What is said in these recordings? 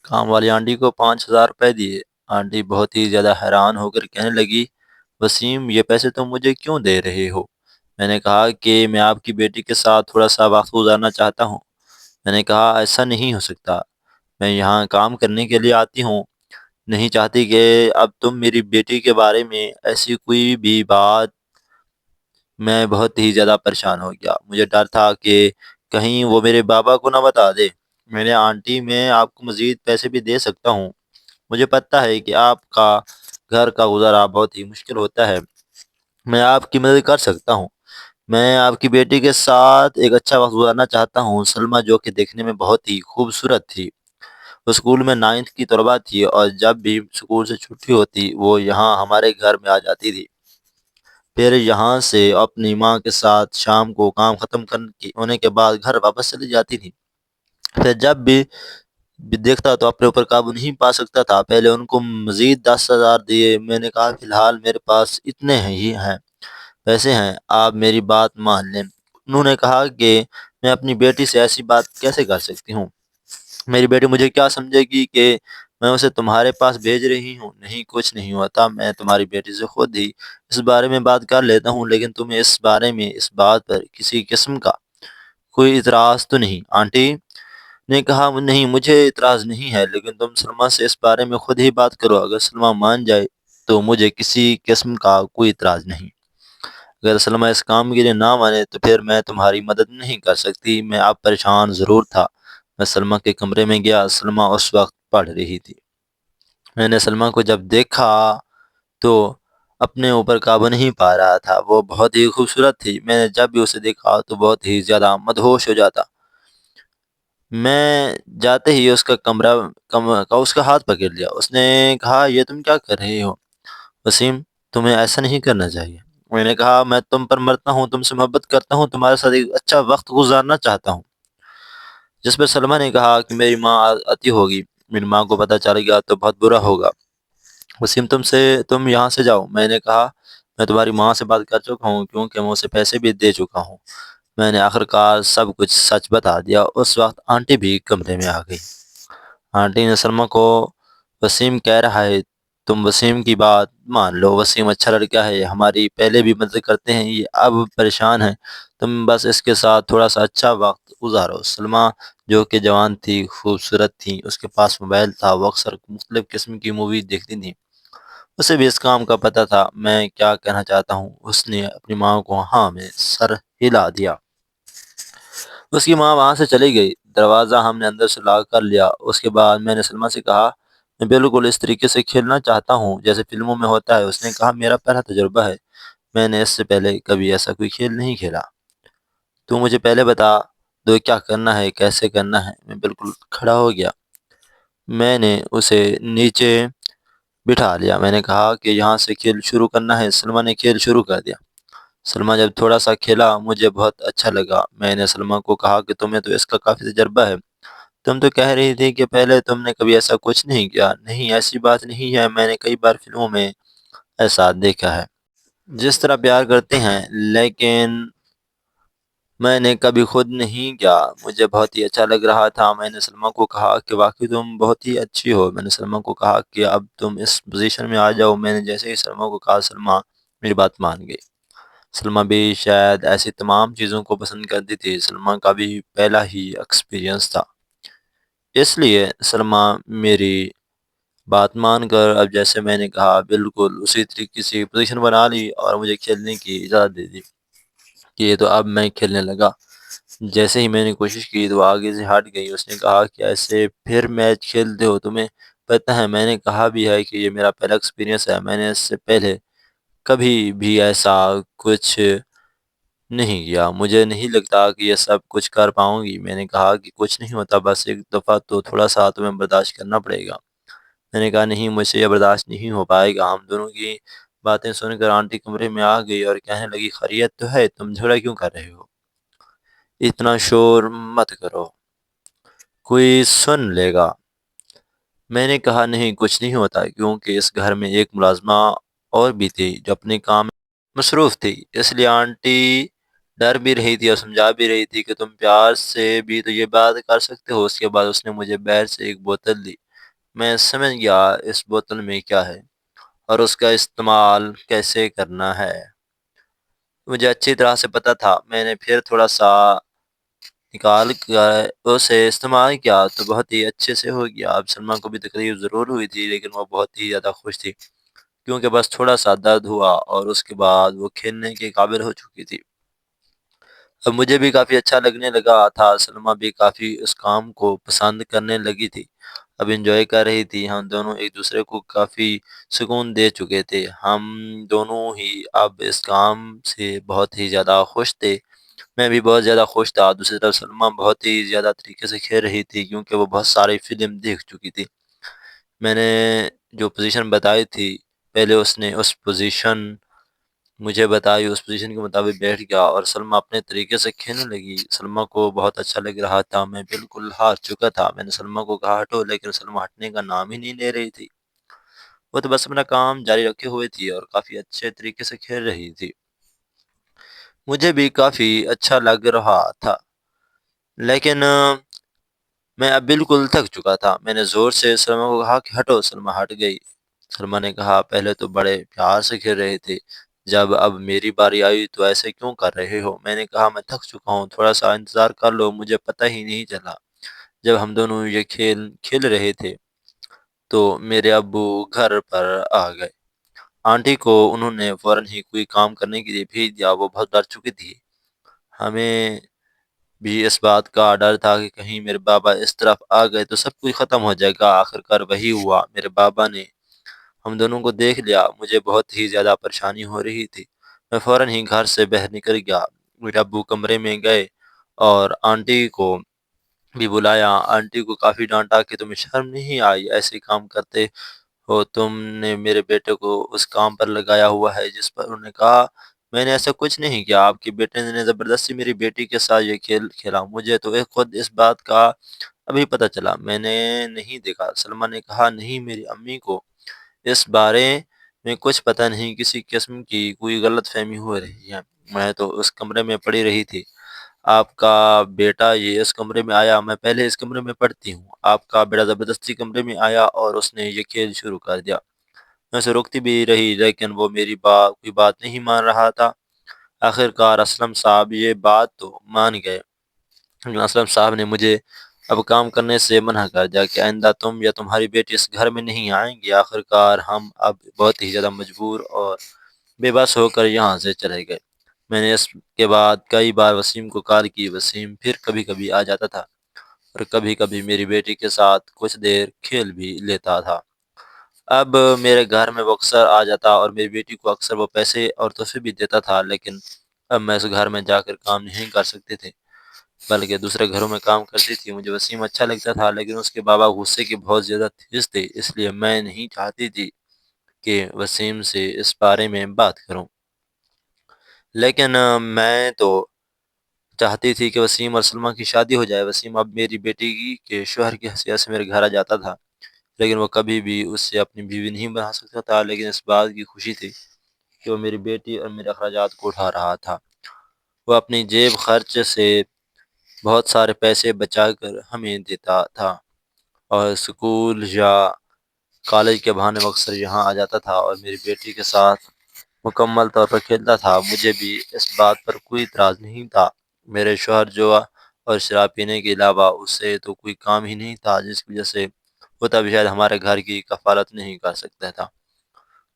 کام والی آنٹی کو 5,000 روپے دیے۔ آنٹی بہت ہی زیادہ حیران ہو کر کہنے لگی، وسیم یہ پیسے تم مجھے کیوں دے رہے ہو؟ میں نے کہا کہ میں آپ کی بیٹی کے ساتھ تھوڑا سا وقت گزارنا چاہتا ہوں۔ میں نے کہا ایسا نہیں ہو سکتا، میں یہاں کام کرنے کے لیے آتی ہوں، نہیں چاہتی کہ اب تم میری بیٹی کے بارے میں ایسی کوئی بھی بات۔ میں بہت ہی زیادہ پریشان ہو گیا، مجھے ڈر تھا کہ کہیں وہ میرے بابا کو نہ بتا دے۔ میں نے آنٹی میں آپ کو مزید پیسے بھی دے سکتا ہوں، مجھے پتہ ہے کہ آپ کا گھر کا گزارا بہت ہی مشکل ہوتا ہے، میں آپ کی مدد کر سکتا ہوں۔ میں آپ کی بیٹی کے ساتھ ایک اچھا وقت گزارنا چاہتا ہوں۔ سلمیٰ جو کہ دیکھنے میں بہت ہی خوبصورت تھی، وہ اسکول میں 9 کی طلبہ تھی اور جب بھی اسکول سے چھٹی ہوتی وہ یہاں ہمارے گھر میں آ جاتی تھی، پھر یہاں سے اپنی ماں کے ساتھ شام کو کام ختم ہونے کے بعد گھر واپس چلی جاتی تھی۔ پھر جب بھی دیکھتا تو اپنے اوپر قابو نہیں پا سکتا تھا۔ پہلے ان کو مزید 10,000 دیے۔ میں نے کہا فی الحال میرے پاس اتنے ہی ہیں پیسے ہیں، آپ میری بات مان لیں۔ انہوں نے کہا کہ میں اپنی بیٹی سے ایسی بات کیسے کر سکتی ہوں؟ میری بیٹی مجھے کیا سمجھے گی کہ میں اسے تمہارے پاس بھیج رہی ہوں؟ نہیں، کچھ نہیں ہوتا، میں تمہاری بیٹی سے خود ہی اس بارے میں بات کر لیتا ہوں، لیکن تمہیں اس بارے میں اس بات پر کسی قسم کا کوئی اعتراض تو نہیں؟ آنٹی نے کہا نہیں، مجھے اعتراض نہیں ہے، لیکن تم سلمیٰ سے اس بارے میں خود ہی بات کرو، اگر سلمیٰ مان جائے تو مجھے کسی قسم کا کوئی اعتراض نہیں، اگر سلمیٰ اس کام کے لیے نہ مانے تو پھر میں تمہاری مدد نہیں کر سکتی۔ میں اب پریشان ضرور تھا۔ میں سلمیٰ کے کمرے میں گیا، سلمیٰ اس وقت پڑھ رہی تھی۔ میں نے سلمیٰ کو جب دیکھا تو اپنے اوپر قابو نہیں پا رہا تھا، وہ بہت ہی خوبصورت تھی، میں نے جب بھی اسے دیکھا تو بہت ہی زیادہ مدہوش ہو جاتا۔ میں جاتے ہی اس کا ہاتھ پکڑ لیا، اس نے کہا یہ تم کیا کر رہے ہو وسیم؟ تمہیں ایسا نہیں کرنا چاہیے۔ میں نے کہا میں تم پر مرتا ہوں، تم سے محبت کرتا ہوں، تمہارے ساتھ ایک اچھا وقت گزارنا چاہتا ہوں۔ جس پر سلمیٰ نے کہا کہ میری ماں آتی ہوگی، میری ماں کو پتہ چل گیا تو بہت برا ہوگا، وسیم تم یہاں سے جاؤ۔ میں نے کہا میں تمہاری ماں سے بات کر چکا ہوں، کیونکہ میں اسے پیسے بھی دے چکا ہوں۔ میں نے آخرکار سب کچھ سچ بتا دیا۔ اس وقت آنٹی بھی کمرے میں آ گئی۔ آنٹی نے سلمیٰ کو، وسیم کہہ رہا ہے تم وسیم کی بات مان لو، وسیم اچھا لڑکا ہے، ہماری پہلے بھی مدد کرتے ہیں، یہ اب پریشان ہے، تم بس اس کے ساتھ تھوڑا سا اچھا وقت گزارو۔ سلمیٰ جو کہ جوان تھی، خوبصورت تھی، اس کے پاس موبائل تھا، وہ اکثر مختلف قسم کی مووی دیکھتی تھی، اسے بھی اس کام کا پتہ تھا۔ میں کیا کہنا چاہتا ہوں، اس نے اپنی ماں کو ہاں میں سر ہلا دیا۔ اس کی ماں وہاں سے چلی گئی، دروازہ ہم نے اندر سے لاک کر لیا۔ اس کے بعد میں نے سلمیٰ سے کہا میں بالکل اس طریقے سے کھیلنا چاہتا ہوں جیسے فلموں میں ہوتا ہے۔ اس نے کہا میرا پہلا تجربہ ہے، میں نے اس سے پہلے کبھی ایسا کوئی کھیل نہیں کھیلا، تو مجھے پہلے بتا دو کیا کرنا ہے، کیسے کرنا ہے۔ میں بالکل کھڑا ہو گیا، میں نے اسے نیچے بٹھا لیا، میں نے کہا کہ یہاں سے کھیل شروع کرنا ہے۔ سلمیٰ نے کھیل شروع کر دیا۔ سلمیٰ جب تھوڑا سا کھیلا مجھے بہت اچھا لگا۔ میں نے سلمیٰ کو کہا کہ تمہیں تو اس کا کافی تجربہ ہے، تم تو کہہ رہی تھی کہ پہلے تم نے کبھی ایسا کچھ نہیں کیا۔ نہیں، ایسی بات نہیں ہے، میں نے کئی بار فلموں میں ایسا دیکھا ہے، جس طرح پیار کرتے ہیں، لیکن میں نے کبھی خود نہیں کیا۔ مجھے بہت ہی اچھا لگ رہا تھا۔ میں نے سلمیٰ کو کہا کہ واقعی تم بہت ہی اچھی ہو۔ میں نے سلمیٰ کو کہا کہ اب تم اس پوزیشن میں آ جاؤ۔ میں نے جیسے ہی سلمیٰ کو کہا، سلمیٰ میری بات مان گئی۔ سلمیٰ بھی شاید ایسی تمام چیزوں کو پسند کرتی تھی، سلمیٰ کا بھی پہلا ہی ایکسپیرینس تھا، اس لیے سلمیٰ میری بات مان کر اب جیسے میں نے کہا بالکل اسی طریقے سے پوزیشن بنا لی اور مجھے کھیلنے کی اجازت دے دی کہ تو اب میں کھیلنے لگا۔ جیسے ہی میں نے کوشش کی تو وہ آگے سے ہٹ گئی۔ اس نے کہا کہ ایسے پھر میچ کھیلتے ہو، تمہیں پتہ ہے؟ میں نے کہا بھی ہے کہ یہ میرا پہلا ایکسپیرینس ہے، میں نے اس سے پہلے کبھی بھی ایسا کچھ نہیں کیا، مجھے نہیں لگتا کہ یہ سب کچھ کر پاؤں گی۔ میں نے کہا کہ کچھ نہیں ہوتا، بس ایک دفعہ تو تھوڑا سا تمہیں برداشت کرنا پڑے گا۔ میں نے کہا نہیں، مجھ سے یہ برداشت نہیں ہو پائے گا۔ ہم دونوں کی باتیں سن کر آنٹی کمرے میں آ گئی اور کہنے لگی خیریت تو ہے؟ تم جھگڑا کیوں کر رہے ہو؟ اتنا شور مت کرو، کوئی سن لے گا۔ میں نے کہا نہیں، کچھ نہیں ہوتا، کیونکہ اس گھر میں ایک ملازمہ اور بھی تھی جو اپنے کام میں مصروف تھی، اس لیے آنٹی ڈر بھی رہی تھی اور سمجھا بھی رہی تھی کہ تم پیار سے بھی تو یہ بات کر سکتے ہو۔ اس کے بعد اس نے مجھے باہر سے ایک بوتل دی، میں سمجھ گیا اس بوتل میں کیا ہے اور اس کا استعمال کیسے کرنا ہے۔ مجھے اچھی طرح سے پتہ تھا۔ میں نے پھر تھوڑا سا نکال کر اسے استعمال کیا تو بہت ہی اچھے سے ہو گیا۔ اب سلمیٰ کو بھی تکلیف ضرور ہوئی تھی، لیکن وہ بہت ہی زیادہ خوش تھی، کیونکہ بس تھوڑا سا درد ہوا اور اس کے بعد وہ کھیلنے کے قابل ہو چکی تھی۔ اب مجھے بھی کافی اچھا لگنے لگا تھا۔ سلمیٰ بھی کافی اس کام کو پسند کرنے لگی تھی، اب انجوائے کر رہی تھی۔ ہم دونوں ایک دوسرے کو کافی سکون دے چکے تھے۔ ہم دونوں ہی اب اس کام سے بہت ہی زیادہ خوش تھے۔ میں بھی بہت زیادہ خوش تھا۔ دوسری طرف سلمیٰ بہت ہی زیادہ طریقے سے کھیل رہی تھی، کیونکہ وہ بہت ساری فلم دیکھ چکی تھی۔ میں نے جو پوزیشن بتائی تھی پہلے، اس نے اس پوزیشن مجھے بتائی، اس پوزیشن کے مطابق بیٹھ گیا اور سلمیٰ اپنے طریقے سے کھیلنے لگی۔ سلمیٰ کو بہت اچھا لگ رہا تھا۔ میں بالکل ہار چکا تھا۔ میں نے سلمیٰ کو کہا ہٹو، لیکن سلمیٰ ہٹنے کا نام ہی نہیں لے رہی تھی۔ وہ تو بس اپنا کام جاری رکھے ہوئے تھی اور کافی اچھے طریقے سے کھیل رہی تھی۔ مجھے بھی کافی اچھا لگ رہا تھا، لیکن میں اب بالکل تھک چکا تھا۔ میں نے زور سے سلمیٰ کو کہا کہ ہٹو۔ سلمیٰ ہٹ گئی۔ سلمیٰ نے کہا پہلے تو بڑے پیار سے کھیل رہے تھے، جب اب میری باری آئی تو ایسے کیوں کر رہے ہو؟ میں نے کہا میں تھک چکا ہوں، تھوڑا سا انتظار کر لو۔ مجھے پتہ ہی نہیں چلا۔ جب ہم دونوں یہ کھیل رہے تھے تو میرے ابو گھر پر آ گئے۔ آنٹی کو انہوں نے فوراً ہی کوئی کام کرنے کے لیے بھیج دیا۔ وہ بہت ڈر چکی تھی۔ ہمیں بھی اس بات کا ڈر تھا کہ کہیں میرے بابا اس طرف آ گئے تو سب کچھ ختم ہو جائے گا۔ آخرکار وہی ہوا۔ میرے بابا نے ہم دونوں کو دیکھ لیا۔ مجھے بہت ہی زیادہ پریشانی ہو رہی تھی۔ میں فوراً ہی گھر سے باہر نکل گیا۔ میرے ابو کمرے میں گئے اور آنٹی کو بھی بلایا۔ آنٹی کو کافی ڈانٹا کہ تمہیں شرم نہیں آئی؟ ایسے کام کرتے ہو؟ تم نے میرے بیٹے کو اس کام پر لگایا ہوا ہے جس پر انہوں نے کہا میں نے ایسا کچھ نہیں کیا۔ آپ کے بیٹے نے زبردستی میری بیٹی کے ساتھ یہ کھیل کھیلا۔ مجھے تو خود اس بات کا ابھی پتہ چلا، میں نے نہیں دیکھا۔ سلمیٰ نے کہا نہیں، میری امی کو اس بارے میں کچھ پتہ نہیں، کسی قسم کی کوئی غلط فہمی ہو رہی ہے۔ میں تو اس کمرے میں پڑی رہی تھی۔ آپ کا بیٹا یہ اس کمرے میں آیا، میں پہلے اس کمرے میں پڑھتی ہوں۔ آپ کا بیٹا زبردستی کمرے میں آیا اور اس نے یہ کھیل شروع کر دیا۔ میں اسے روکتی بھی رہی، لیکن وہ میری کوئی بات نہیں مان رہا تھا۔ آخرکار اسلم صاحب یہ بات تو مان گئے، لیکن اسلم صاحب نے مجھے اب کام کرنے سے منع کر دیا کہ آئندہ تم یا تمہاری بیٹی اس گھر میں نہیں آئیں گی۔ آخرکار ہم اب بہت ہی زیادہ مجبور اور بے بس ہو کر یہاں سے چلے گئے۔ میں نے اس کے بعد کئی بار وسیم کو کال کی۔ وسیم پھر کبھی کبھی آ جاتا تھا اور کبھی کبھی میری بیٹی کے ساتھ کچھ دیر کھیل بھی لیتا تھا۔ اب میرے گھر میں وہ اکثر آ جاتا اور میری بیٹی کو اکثر وہ پیسے اور تحفے بھی دیتا تھا، لیکن اب میں اس گھر میں جا کر کام نہیں کر سکتے تھے، بلکہ دوسرے گھروں میں کام کرتی تھی۔ مجھے وسیم اچھا لگتا تھا، لیکن اس کے بابا غصے کے بہت زیادہ تیز تھے، اس لیے میں نہیں چاہتی تھی کہ وسیم سے اس بارے میں بات کروں۔ لیکن میں تو چاہتی تھی کہ وسیم اور سلمیٰ کی شادی ہو جائے۔ وسیم اب میری بیٹی کے شوہر کی حیثیت سے میرے گھر آ جاتا تھا، لیکن وہ کبھی بھی اس سے اپنی بیوی نہیں بنا سکتا تھا۔ لیکن اس بات کی خوشی تھی کہ وہ میری بیٹی اور میرے اخراجات کو اٹھا رہا تھا۔ وہ اپنی جیب خرچ سے بہت سارے پیسے بچا کر ہمیں دیتا تھا اور اسکول یا کالج کے بہانے وہ اکثر یہاں آ جاتا تھا اور میری بیٹی کے ساتھ مکمل طور پر کھیلتا تھا۔ مجھے بھی اس بات پر کوئی اعتراض نہیں تھا۔ میرے شوہر جوا اور شراب پینے کے علاوہ اس سے تو کوئی کام ہی نہیں تھا، جس کی وجہ سے وہ تب شاید ہمارے گھر کی کفالت نہیں کر سکتا تھا۔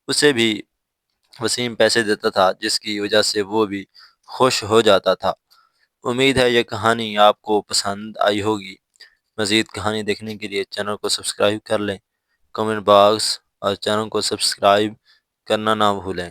اسے بھی وسیم پیسے دیتا تھا، جس کی وجہ سے وہ بھی خوش ہو جاتا تھا۔ امید ہے یہ کہانی آپ کو پسند آئی ہوگی۔ مزید کہانی دیکھنے کے لیے چینل کو سبسکرائب کر لیں، کمنٹ باکس اور چینل کو سبسکرائب کرنا نہ بھولیں۔